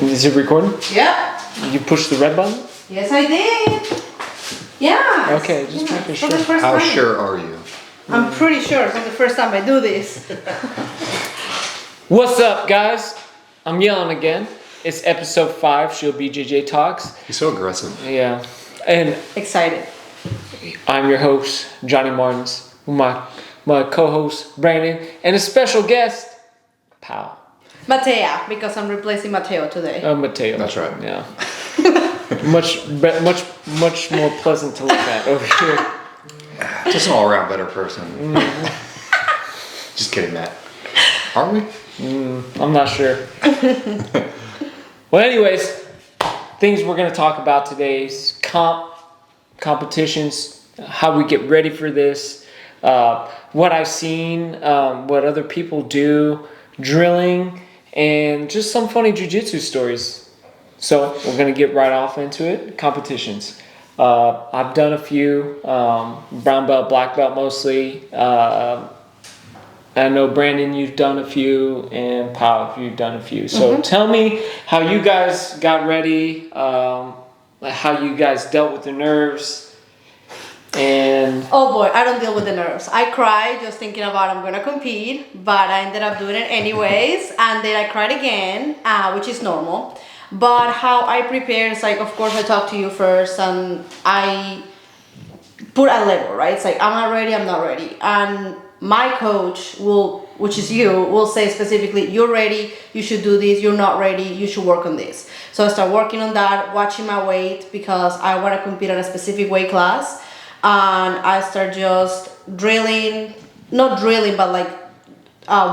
Is it recording? Yeah. You pushed the red button? Yes, I did. Yeah. Okay, just making sure. How sure are you? I'm pretty sure it's not the first time I do this. What's up, guys? I'm yelling again. It's episode 5, show BJJ Talks. You're so aggressive. Yeah. And Excited. I'm your host, Johnny Martins. My co-host, Brandon. And a special guest, Pal. Matea, because I'm replacing Mateo today. Mateo. That's right. Yeah. much more pleasant to look at over here. Just an all-around better person. Just kidding, Matt. Are we? I'm not sure. Well, anyways, things we're going to talk about today is competitions, how we get ready for this, what I've seen, what other people do, drilling, and just some funny jiu-jitsu stories. So we're going to get right off into it. Competitions. I've done a few, brown belt, black belt mostly. I know, Brandon, you've done a few, and Pal, you've done a few. So tell me how you guys got ready, how you guys dealt with the nerves, and... Oh boy, I don't deal with the nerves. I cry just thinking about I'm going to compete, but I ended up doing it anyways, and then I cried again, which is normal. But how I prepare is like, of course, I talk to you first, and I put a level, right? It's like, I'm not ready, I'm not ready. And my coach which is you, will say specifically, you're ready, you should do this, you're not ready, you should work on this. So I start working on that, watching my weight, because I want to compete at a specific weight class. And I start just not drilling, but like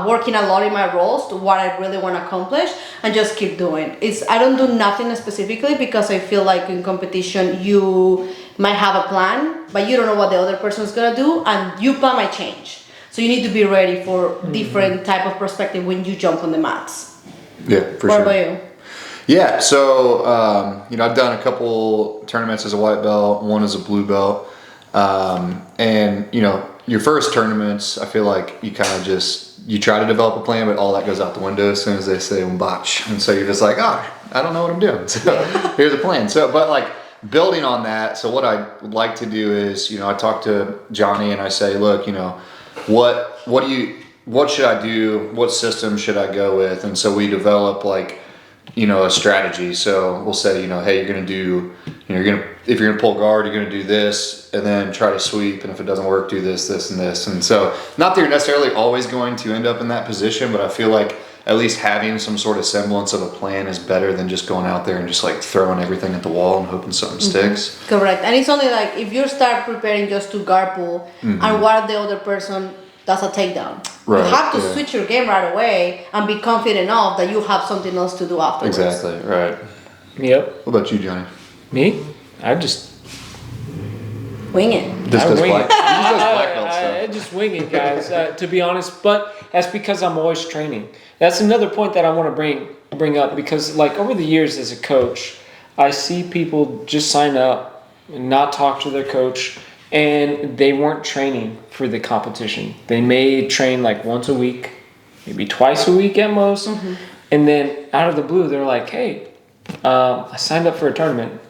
working a lot in my roles to what I really want to accomplish, and just keep doing. I don't do nothing specifically, because I feel like in competition you might have a plan, but you don't know what the other person is gonna do, and your plan might change. So you need to be ready for different type of perspective when you jump on the mats. Yeah, for What sure. about you? Yeah, so, I've done a couple tournaments as a white belt, one as a blue belt. And, your first tournaments, I feel like you kind of you try to develop a plan, but all that goes out the window as soon as they say botch. And so you're just like, I don't know what I'm doing. So here's a plan. So, but like building on that, so what I would like to do is, I talk to Johnny and I say, look, what should I do? What system should I go with? And so we develop like, a strategy. So we'll say, hey, you're going to do, if you're going to pull guard, you're going to do this, and then try to sweep. And if it doesn't work, do this, this, and this. And so not that you're necessarily always going to end up in that position, but I feel like at least having some sort of semblance of a plan is better than just going out there and just like throwing everything at the wall and hoping something sticks. Correct. And it's only like if you start preparing just to guard pull, and what the other person does a takedown. Right, you have to switch your game right away and be confident enough that you have something else to do afterwards. Exactly, right. Yep. What about you, Johnny? Me? I just... Wing it. Just I does wing black, it. he just does black belt I stuff. just wing it, guys, to be honest. But that's because I'm always training. That's another point that I want to bring up, because like over the years as a coach, I see people just sign up and not talk to their coach, and they weren't training for the competition. They may train like once a week, maybe twice a week at most. And then out of the blue, they're like, hey, I signed up for a tournament.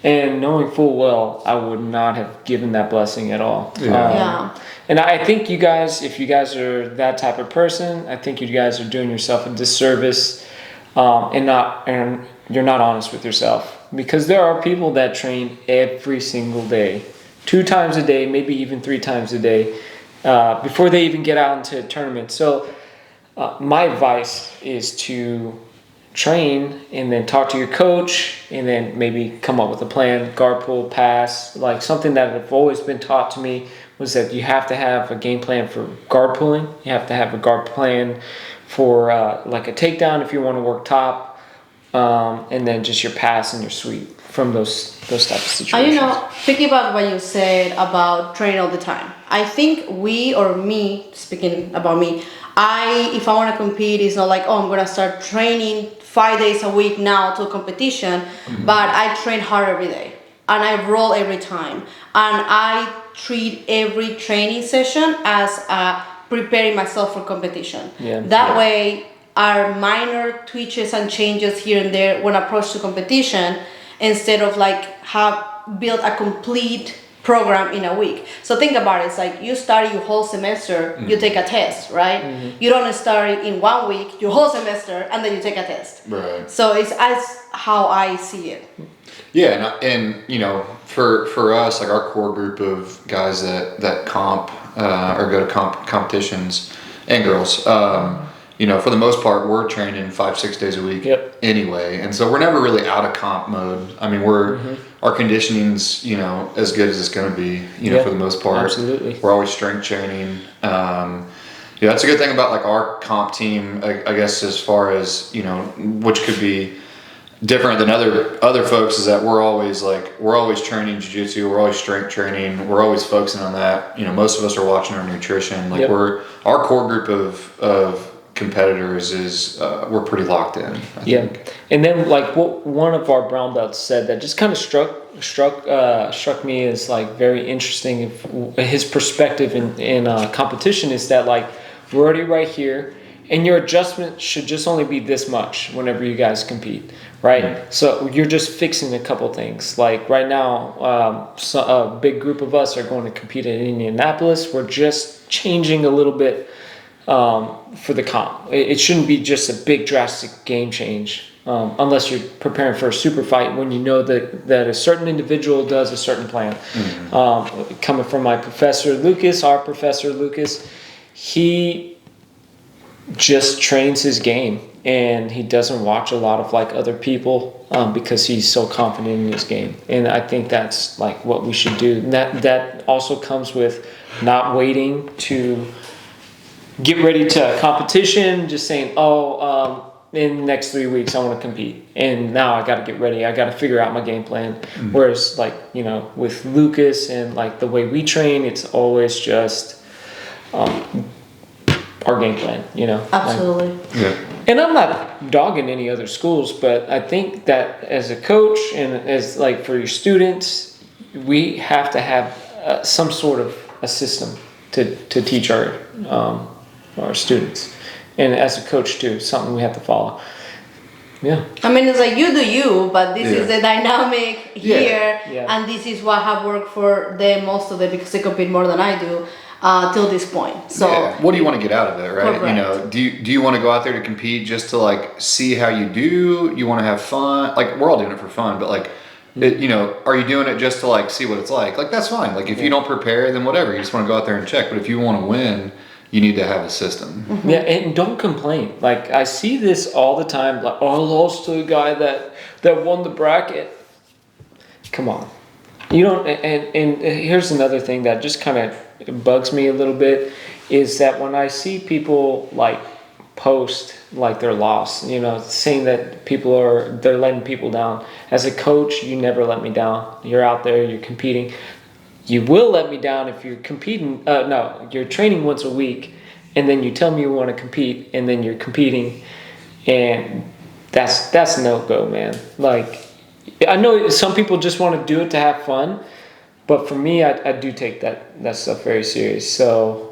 And knowing full well, I would not have given that blessing at all. Yeah. And I think you guys, if you guys are that type of person, I think you guys are doing yourself a disservice, and you're not honest with yourself. Because there are people that train every single day, 2 times a day, maybe even 3 times a day, before they even get out into a tournament. So my advice is to train and then talk to your coach, and then maybe come up with a plan, guard pull, pass. Like something that have always been taught to me was that you have to have a game plan for guard pulling. You have to have a guard plan for like a takedown if you want to work top, and then just your pass and your sweep from those types of situations. Thinking about what you said about training all the time, I think speaking about me, if I want to compete, it's not like, I'm going to start training 5 days a week now to competition, but I train hard every day, and I roll every time, and I treat every training session as preparing myself for competition. That way are minor tweaks and changes here and there when approached to competition, instead of like have built a complete program in a week. So think about it. It's like you start your whole semester, you take a test, right? You don't start it in 1 week, your whole semester, and then you take a test. Right. So it's as how I see it. Yeah, and you know, for us, like our core group of guys that comp or go to competitions, and girls, you know, for the most part, we're training 5-6 days a week anyway, and so we're never really out of comp mode. I mean, our conditioning's, you know, as good as it's going to be, you know, for the most part. Absolutely. We're always strength training. Yeah, that's a good thing about like our comp team, I guess, as far as, you know, which could be different than other folks, is that we're always training jiu-jitsu, we're always strength training, we're always focusing on that. You know, most of us are watching our nutrition. Like our core group of competitors is we're pretty locked in, I think. And then like what one of our brown belts said that just kind of struck me as like very interesting. His perspective in competition is that like we're already right here, and your adjustment should just only be this much whenever you guys compete, right? So you're just fixing a couple things. Like right now, a big group of us are going to compete in Indianapolis. We're just changing a little bit for the comp. It shouldn't be just a big drastic game change, unless you're preparing for a super fight when you know that a certain individual does a certain plan. Coming from my professor Lucas, our professor Lucas, he just trains his game, and he doesn't watch a lot of like other people because he's so confident in his game. And I think that's like what we should do. And that also comes with not waiting to get ready to competition, just saying, in the next 3 weeks I want to compete, and now I got to get ready, I got to figure out my game plan. Whereas like, you know, with Lucas and like the way we train, it's always just our game plan, you know. Absolutely. And I'm not dogging any other schools, but I think that as a coach and as like for your students, we have to have some sort of a system to teach our students, and as a coach too, something we have to follow. I mean, it's like you do you, but this is the dynamic here, and this is what have worked for them most of it, because they compete more than I do till this point. So what do you want to get out of it, right? Correct. You know, do you want to go out there to compete just to like see how you do? You want to have fun? Like, we're all doing it for fun, but like, you know, are you doing it just to like see what it's like? Like, that's fine. Like, if you don't prepare, then whatever. You just want to go out there and check. But if you want to win, you need to have a system. Yeah, and don't complain. Like, I see this all the time. Like, I lost to a guy that won the bracket. Come on. You don't. And here's another thing that just kind of bugs me a little bit, is that when I see people like post like their loss, you know, saying that they're letting people down. As a coach, you never let me down. You're out there, you're competing. You will let me down if you're competing. No, you're training once a week, and then you tell me you want to compete, and then you're competing, and that's no go, man. Like, I know some people just want to do it to have fun, but for me, I do take that stuff very serious. So.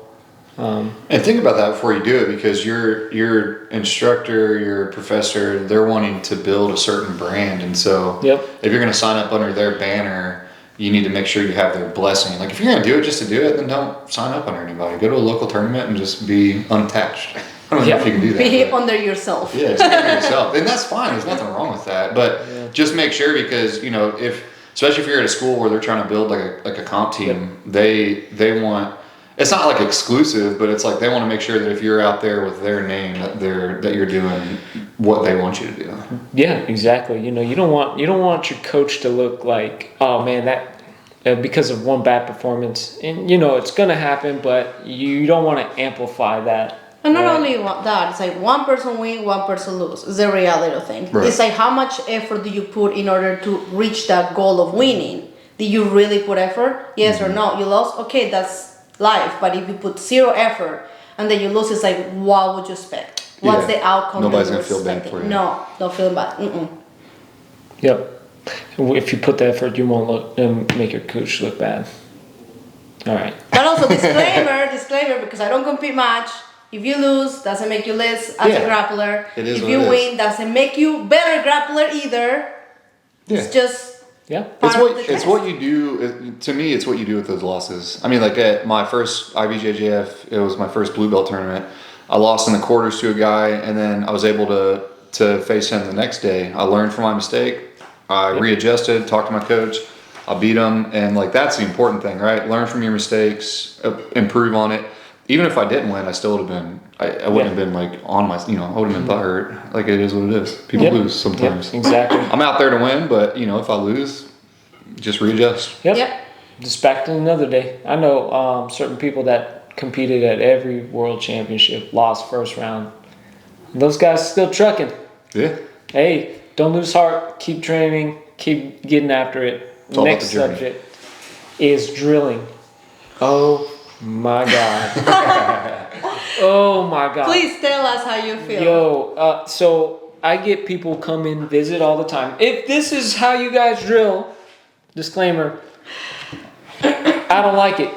And think about that before you do it, because your instructor, your professor, they're wanting to build a certain brand, and so if you're going to sign up under their banner, you need to make sure you have their blessing. Like, if you're going to do it just to do it, then don't sign up under anybody. Go to a local tournament and just be unattached. I don't know if you can do that. Be under yourself. Yeah, just be under yourself, and that's fine. There's nothing wrong with that, but just make sure, because, you know, especially if you're at a school where they're trying to build like a comp team, they want. It's not like exclusive, but it's like they want to make sure that if you're out there with their name, that you're doing what they want you to do. Yeah, exactly. You know, you don't want your coach to look like, oh man, that because of one bad performance, and you know it's gonna happen, but you don't want to amplify that. And not only that, it's like one person win, one person lose. It's the reality of thing. Right. It's like, how much effort do you put in order to reach that goal of winning? Did you really put effort? Yes or no? You lost? Okay, that's life. But if you put zero effort and then you lose, it's like, what would you expect? What's the outcome? Nobody's gonna feel bad for you. No, don't feel bad. Yep. If you put the effort, you won't make your coach look bad. All right. But also disclaimer, because I don't compete much. If you lose, doesn't make you less as a grappler. It is if what you it win, doesn't make you better grappler either. Yeah. It's just It's what you do. To me, it's what you do with those losses. I mean, like at my first IBJJF, it was my first blue belt tournament. I lost in the quarters to a guy, and then I was able to face him the next day. I learned from my mistake. I readjusted, talked to my coach. I beat him, and like that's the important thing, right? Learn from your mistakes, improve on it. Even if I didn't win, I still would have been. I wouldn't have been like on my. I would have been butthurt. Like it is what it is. People lose sometimes. Exactly. I'm out there to win, but if I lose, just readjust. Yep. Just back to another day. I know certain people that competed at every world championship, lost first round. Those guys still trucking. Yeah. Hey, don't lose heart. Keep training. Keep getting after it. Next subject is drilling. Oh my God. Oh my God. Please tell us how you feel. Yo, so I get people come in, visit all the time. If this is how you guys drill, disclaimer, I don't like it.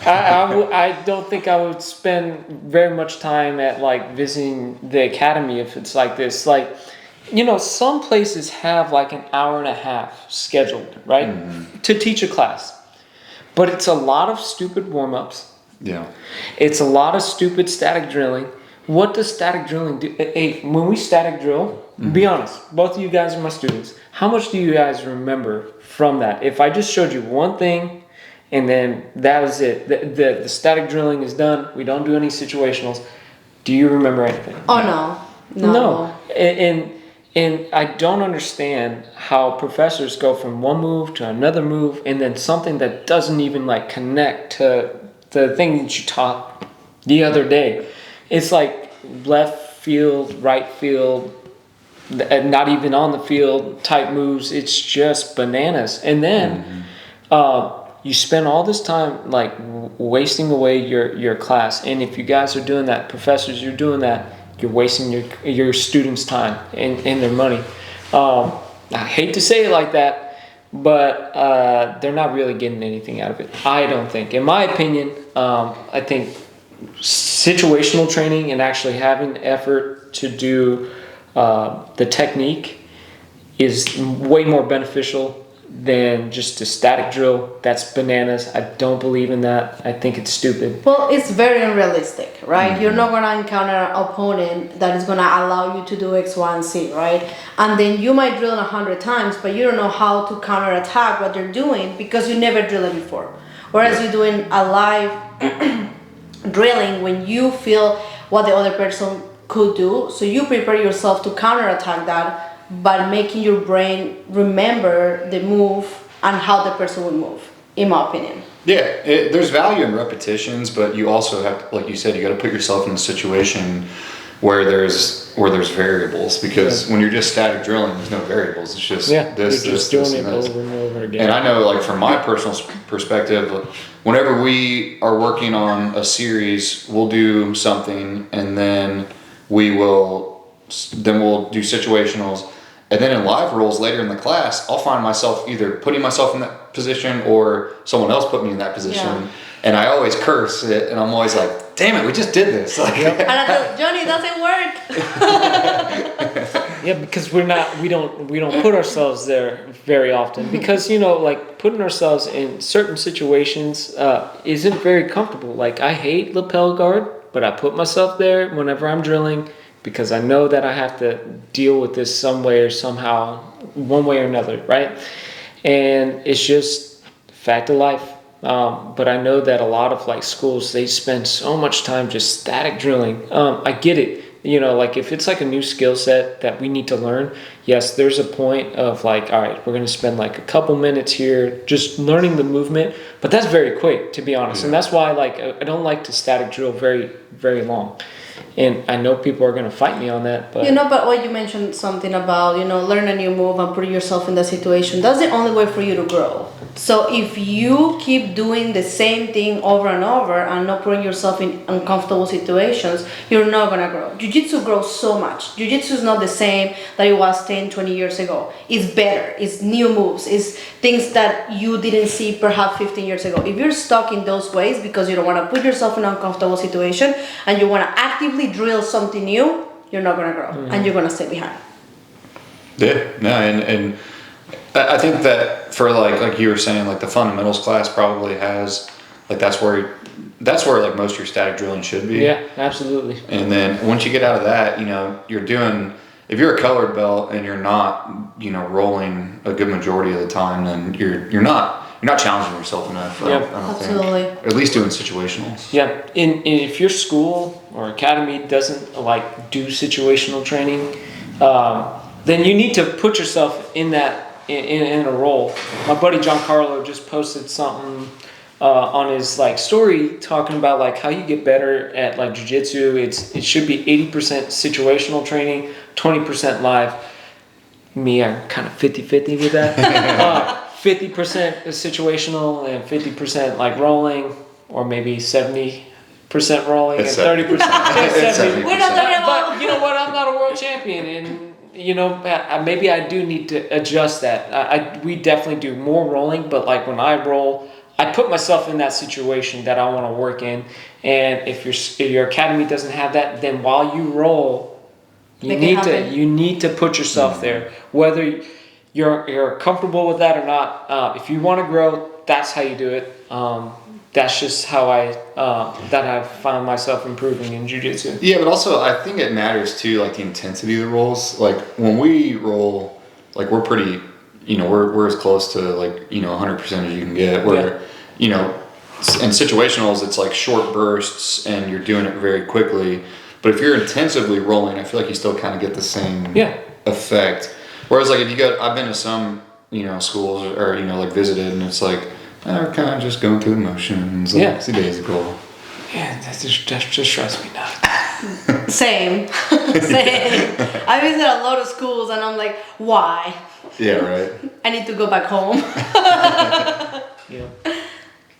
I don't think I would spend very much time at like visiting the academy if it's like this. Like, some places have like an hour and a half scheduled, right? Mm-hmm. To teach a class. But it's a lot of stupid warm-ups. Yeah. It's a lot of stupid static drilling. What does static drilling do? Hey, when we static drill, be honest, both of you guys are my students. How much do you guys remember from that? If I just showed you one thing and then that was it, the static drilling is done, we don't do any situationals, do you remember anything? Oh, no. And I don't understand how professors go from one move to another move and then something that doesn't even like connect to the thing that you taught the other day. It's like left field, right field, not even on the field type moves. It's just bananas. And then you spend all this time like wasting away your class. And if you guys are doing that, professors, you're doing that, you're wasting your students' time and their money. I hate to say it like that, but they're not really getting anything out of it. I don't think. In my opinion, I think situational training and actually having effort to do the technique is way more beneficial than just a static drill. That's bananas. I don't believe in that. I think it's stupid. Well, it's very unrealistic, right? You're not going to encounter an opponent that is going to allow you to do X, Y, and Z, right? And then you might drill 100 times, but you don't know how to counterattack what they're doing because you never drilled it before. Whereas you're doing a live drilling when you feel what the other person could do, so you prepare yourself to counterattack that by making your brain remember the move and how the person would move, in my opinion. Yeah, there's value in repetitions, but you also have to, like you said, you got to put yourself in a situation where there's variables, because when you're just static drilling, there's no variables. It's just this, you're just doing it over and over again. And I know, like from my personal perspective, whenever we are working on a series, we'll do something, and then we'll do situationals. And then in live rolls later in the class, I'll find myself either putting myself in that position or someone else put me in that position. Yeah. And I always curse it, and I'm always like, damn it, we just did this. Like, and I thought, Johnny, it doesn't work. Yeah, because we don't put ourselves there very often, because like putting ourselves in certain situations isn't very comfortable. Like I hate lapel guard, but I put myself there whenever I'm drilling, because I know that I have to deal with this some way or somehow, one way or another, right? And it's just fact of life. But I know that a lot of like schools, they spend so much time just static drilling. I get it. Like if it's like a new skill set that we need to learn, yes, there's a point of like, all right, we're going to spend like a couple minutes here just learning the movement, but that's very quick, to be honest. Yeah. And that's why like I don't like to static drill very, very long. And I know people are going to fight me on that, but but when you mentioned something about learn a new move and put yourself in that situation, that's the only way for you to grow. So if you keep doing the same thing over and over and not putting yourself in uncomfortable situations, you're not going to grow. Jiu-jitsu grows so much. Jiu-jitsu is not the same that it was 10, 20 years ago. It's better. It's new moves. It's things that you didn't see perhaps 15 years ago. If you're stuck in those ways because you don't want to put yourself in an uncomfortable situation and you want to actively drill something new, you're not going to grow and you're going to stay behind. Yeah, no, and I think that for like you were saying, like the fundamentals class probably has like that's where like most of your static drilling should be. Yeah, absolutely. And then once you get out of that, you're doing, if you're a colored belt and you're not, rolling a good majority of the time, then you're not challenging yourself enough. I don't Absolutely. think. Or at least doing situationals. Yeah, and if your school or academy doesn't like do situational training, then you need to put yourself in that in a role. My buddy John Carlo just posted something on his like story talking about like how you get better at like jiu-jitsu. It should be 80% situational training, 20% live. Me, I'm kind of 50-50 with that. 50% is situational and 50% like rolling, or maybe 70% rolling and 30%. We're not talking about. But you know what? I'm not a world champion, and maybe I do need to adjust that. We definitely do more rolling, but like when I roll, I put myself in that situation that I want to work in, and if your academy doesn't have that, then while you roll, you need to put yourself there, whether you're comfortable with that or not. If you want to grow, that's how you do it. That's just how I found myself improving in jiu-jitsu. Yeah, but also I think it matters too, like the intensity of the rolls. Like when we roll, like we're pretty, we're as close to like 100% as you can get. Where in situationals it's like short bursts and you're doing it very quickly. But if you're intensively rolling, I feel like you still kind of get the same effect. Whereas like if you go, I've been to some schools or like visited, and it's like, we're kind of just going through the motions. Like, it's a basic goal. Yeah, that just drives me nuts. Same. I visit a lot of schools and I'm like, why? Yeah, right. I need to go back home.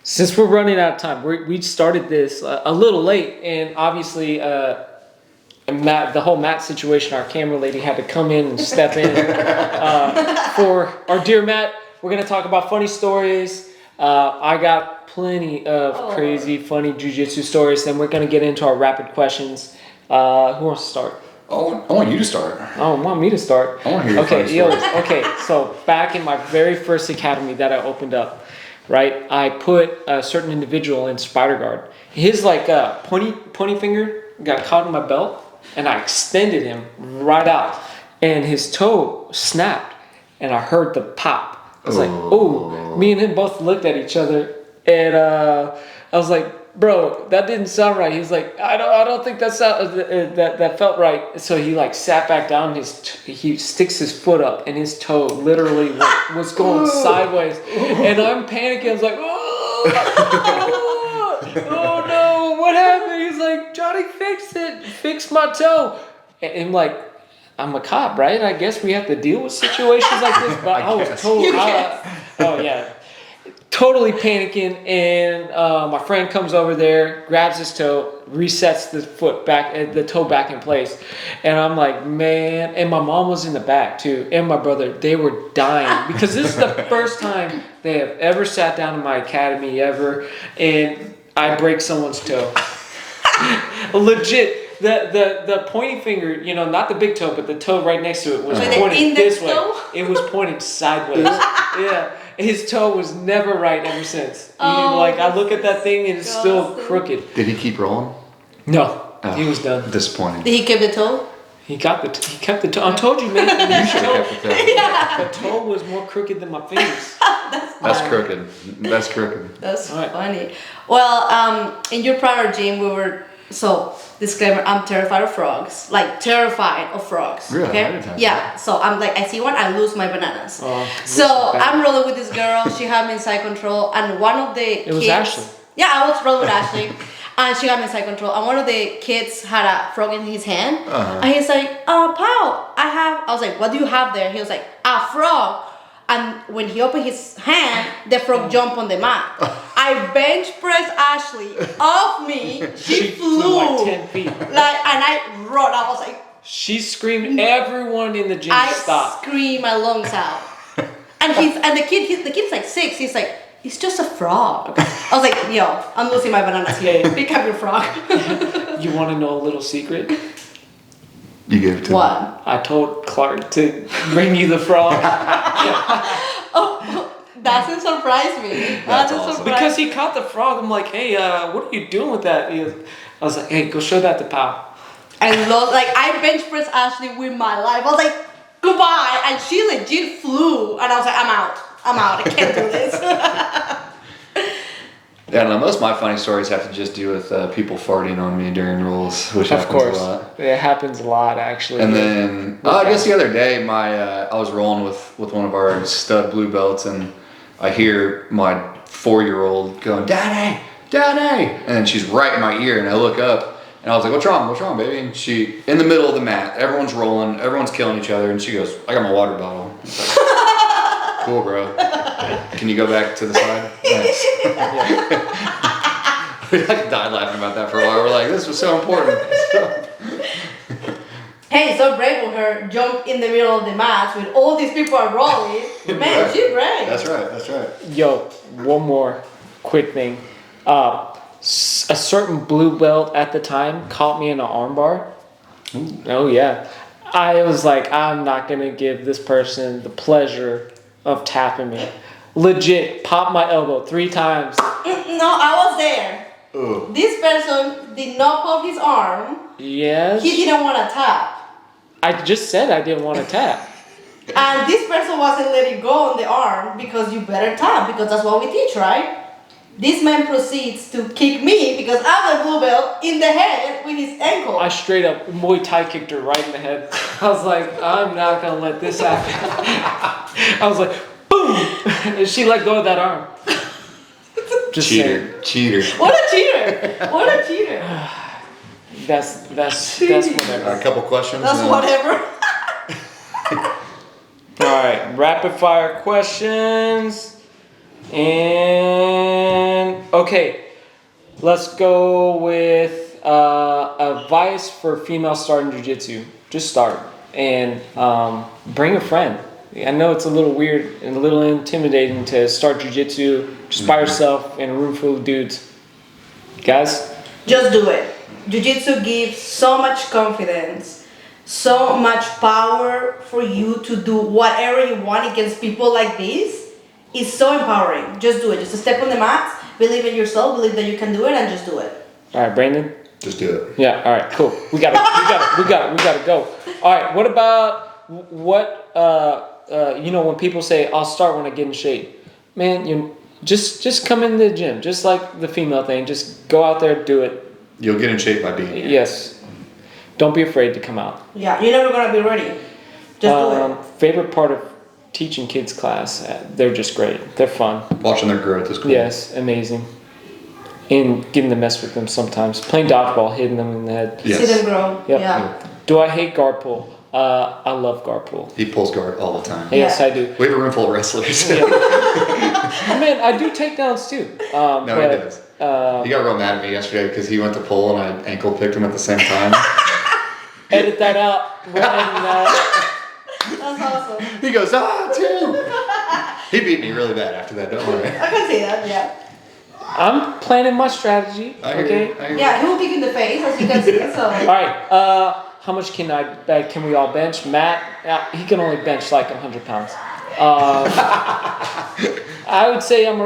Since we're running out of time, we started this a little late, and obviously Matt, the whole Matt situation, our camera lady had to come in and step in. For our dear Matt, we're going to talk about funny stories. I got plenty of crazy, funny jiu-jitsu stories. Then we're going to get into our rapid questions. Who wants to start? Oh, I want you to start. Oh, want me to start? I want to hear your funny stories. Okay, so back in my very first academy that I opened up, right, I put a certain individual in Spider Guard. His like pointy finger got caught in my belt, and I extended him right out, and his toe snapped, and I heard the pop. I was like, oh, me and him both looked at each other, and I was like, bro, that didn't sound right. He was like, I don't think that felt right. So he like sat back down, he sticks his foot up, and his toe literally was going sideways, and I'm panicking. I was like, oh no, what happened? He's like, Johnny, fix my toe. And I'm like, I'm a cop, right? I guess we have to deal with situations like this. But I was totally panicking, and my friend comes over there, grabs his toe, resets the toe back in place, and I'm like, man. And my mom was in the back too, and my brother. They were dying because this is the first time they have ever sat down in my academy ever, and I break someone's toe. Legit. The pointing finger, not the big toe, but the toe right next to it was pointing this way. It was pointing sideways. Yeah. His toe was never right ever since. I look at that thing and it's still crooked. Did he keep rolling? No. He was done. Disappointing. Did he keep the toe? He kept the toe. I told you, man. You should have kept the toe. Yeah. The toe was more crooked than my fingers. That's crooked. That's funny. Well, in your prior gym, disclaimer, I'm terrified of frogs. Like, terrified of frogs. Really? Okay? Yeah. So I'm like, I see one, I lose my bananas. I'm rolling with this girl. She had me in side control. And one of the kids... It was Ashley. Yeah, I was rolling with Ashley. And she got me in side control. And one of the kids had a frog in his hand. And he's like, Pao, I was like, what do you have there? He was like, a frog. And when he opened his hand, the frog jumped on the mat. I bench pressed Ashley off me. She flew like 10 feet. And I rolled. I was like, she screamed. Everyone in the gym stopped. I screamed my lungs out. And the kid's like 6. He's like, it's just a frog. I was like, yo, I'm losing my bananas here. Pick up your frog. You want to know a little secret? You gave it to me. What? I told Clark to bring you the frog. Oh, doesn't surprise me. That's Doesn't awesome. surprise Because he caught the frog. I'm like, hey, what are you doing with that? I was like, hey, go show that to Pal. I bench press Ashley with my life. I was like, goodbye. And she legit flew. And I was like, I'm out. I can't do this. Yeah, I don't know. Most of my funny stories have to just do with people farting on me during rules, which Of happens course. a lot. It happens a lot, actually. And then, I guess the other day, I was rolling with one of our stud blue belts, and I hear my 4-year-old going, "Daddy, Daddy!" And then she's right in my ear, and I look up, and I was like, What's wrong, baby?" And she, in the middle of the mat, everyone's rolling, everyone's killing each other, and she goes, "I got my water bottle." Cool, bro. Can you go back to the side? Thanks. We like died laughing about that for a while. We're like, this was so important. Hey, so brave of her, jump in the middle of the match with all these people are rolling. Man, Right. she's brave. That's right. Yo, one more quick thing. A certain blue belt at the time caught me in an armbar. Oh, yeah. I was like, I'm not going to give this person the pleasure of tapping me. Legit, popped my elbow 3 times. No, I was there. Ooh. This person did not pop his arm. Yes. He didn't want to tap. I just said I didn't want to tap. And this person wasn't letting go on the arm because you better tap, because that's what we teach, right? This man proceeds to kick me because I'm a blue belt in the head with his ankle. I straight up Muay Thai kicked her right in the head. I was like, I'm not going to let this happen. I was like, boom! And she let go of that arm. Just saying. Cheater. What a cheater! What a cheater! That's whatever. A couple questions. That's and then- whatever. All right, rapid fire questions. And okay, let's go with advice for female starting jiu-jitsu. Just start and bring a friend. I know it's a little weird and a little intimidating to start jiu-jitsu just by yourself in a room full of dudes. Guys? Just do it. Jiu-jitsu gives so much confidence, so much power for you to do whatever you want against people like this. It's so empowering. Just do it. Just step on the mat, believe in yourself, believe that you can do it, and just do it. All right, Brandon? Just do it. Yeah, all right, cool. We gotta go. All right, what about when people say, I'll start when I get in shape. Man, you just come in the gym, just like the female thing. Just go out there, do it. You'll get in shape by being here. Yes. Don't be afraid to come out. Yeah, you're never gonna be ready. Just do it. Favorite part of teaching kids class, they're just great. They're fun. Watching their growth is cool. Yes, amazing. And getting to mess with them sometimes. Playing dodgeball, hitting them in the head. Yes. See them grow. Yep. Yeah. Do I hate guard pull? I love guard pull. He pulls guard all the time. Yes, Yeah. I do. We have a room full of wrestlers. Man, I do takedowns too. No, he does. Uh, He got real mad at me yesterday because he went to pull and I ankle picked him at the same time. edit that out. Ryan, That's awesome. He goes, Tim! He beat me really bad after that, don't worry. I can see that, yeah. I'm planning my strategy. I hear Okay. you, I hear you. Yeah, he will kick in the face, as you can see, so. All right. How much can we all bench? Matt, he can only bench like 100 pounds. I would say I'm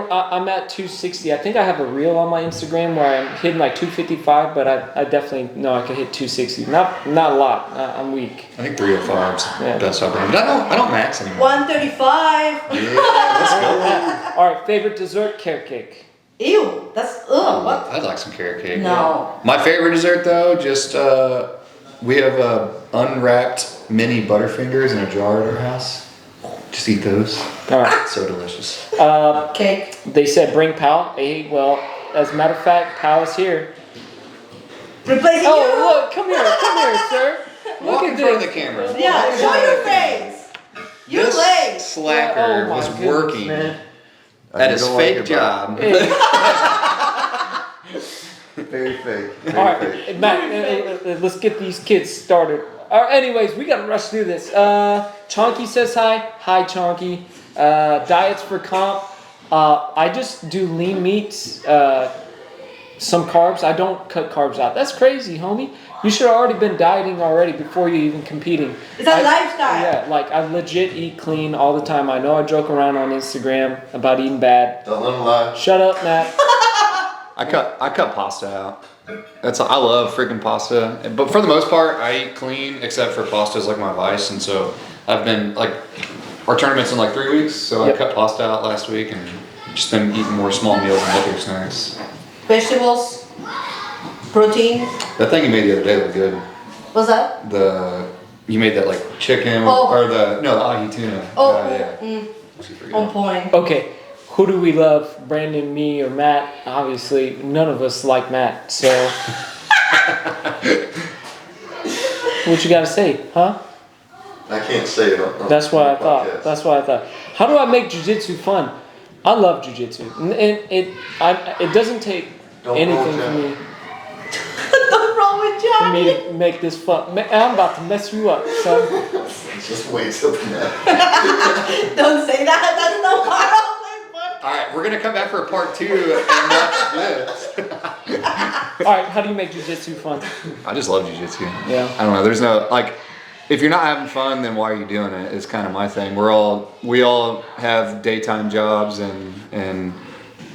at 260. I think I have a reel on my Instagram where I'm hitting like 255, but I definitely know I could hit 260. Not a lot. I'm weak. I think 305's Yeah. best upper limit. I don't max anymore. 135. Yeah, let's go. All right. Favorite dessert? Carrot cake. Ew, that's, ugh, what? I'd like some carrot cake. No. My favorite dessert though, just we have unwrapped mini Butterfingers in a jar at our house. Just eat those. All right. So delicious. Cake. They said bring Pal. Hey, well, as a matter of fact, Pal is here. Replacing you. Oh, look! Come here, sir. Look Walk at in front of this. the camera. Yeah, show your face. You're This late. slacker Oh, my was goodness, working man. at his fake job. Hey. Very fake. All right, Matt, let's get these kids started. Anyways, we gotta rush through this. Chonky says hi. Hi, Chonky. Diets for comp. I just do lean meats, some carbs. I don't cut carbs out. That's crazy, homie. You should have already been dieting already before you even competing. It's a lifestyle. Yeah, like I legit eat clean all the time. I know I joke around on Instagram about eating bad. Don't let 'em lie. Shut up, Matt. I cut pasta out. I love freaking pasta, but for the most part, I eat clean except for pasta is like my vice, and so I've been like our tournament's in like 3 weeks, so Yep. I cut pasta out last week and just been eating more small meals and healthier snacks. Vegetables, protein. That thing you made the other day looked good. What's that? You made that like chicken Oh. or the ahi tuna. Oh, yeah. Super good. on point. Okay, who do we love? Brandon, me, or Matt? Obviously, none of us like Matt. So, what you gotta say, huh? I can't say it. That's what I thought. That's what I thought. How do I make jujitsu fun? I love jujitsu, and it doesn't take anything for me. What's wrong with For Johnny? me to make this fun. I'm about to mess you up, son. Just wait till the next. Don't say that. That's not part of my podcast. All right, we're gonna come back for a part 2 and watch this. All right, how do you make jujitsu fun? I just love jiu-jitsu. Yeah. I don't know. There's no like, if you're not having fun, then why are you doing it? It's kind of my thing. We all have daytime jobs, and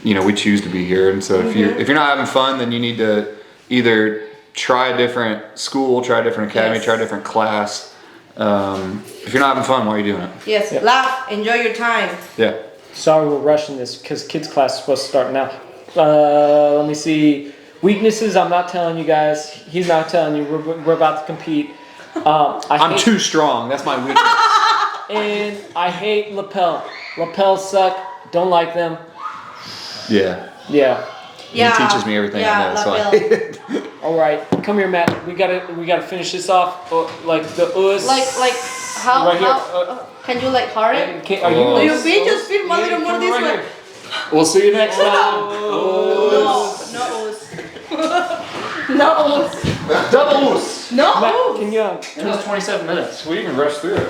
you know we choose to be here. And so if you're not having fun, then you need to either try a different school, try a different academy, Yes. try a different class. If you're not having fun, why are you doing it? Yes, Yep. laugh, enjoy your time. Yeah. Sorry, we're rushing this because kids' class is supposed to start now. Let me see. Weaknesses, I'm not telling you guys. He's not telling you. We're about to compete. I'm too strong. That's my weakness. And I hate lapel. Lapels suck. Don't like them. Yeah. Yeah. Yeah. He teaches me everything I know. So lapel. All right, come here, Matt. We gotta finish this off. Like the us. like how Right here, how can you like hard it? Are you? Oh. Do you feel just feel a little more come this right way? here. We'll see you next time. No, no us. No us. Doubles. No Matt, us. can you? It was 27 minutes. We even rushed through it.